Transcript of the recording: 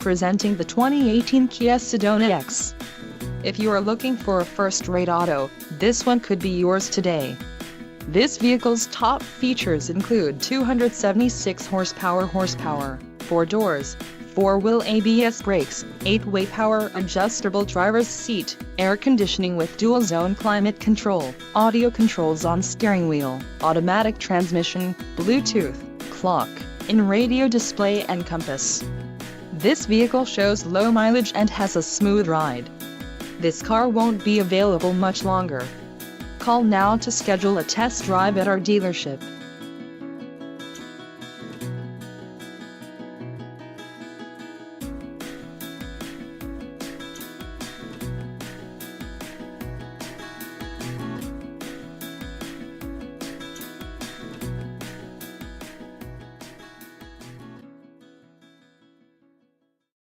Presenting the 2018 Kia Sedona X. If you are looking for a first-rate auto, this one could be yours today. This vehicle's top features include 276 horsepower, 4 doors, 4-wheel ABS brakes, 8-way power adjustable driver's seat, air conditioning with dual-zone climate control, audio controls on steering wheel, automatic transmission, Bluetooth, clock, in radio display and compass. This vehicle shows low mileage and has a smooth ride. This car won't be available much longer. Call now to schedule a test drive at our dealership.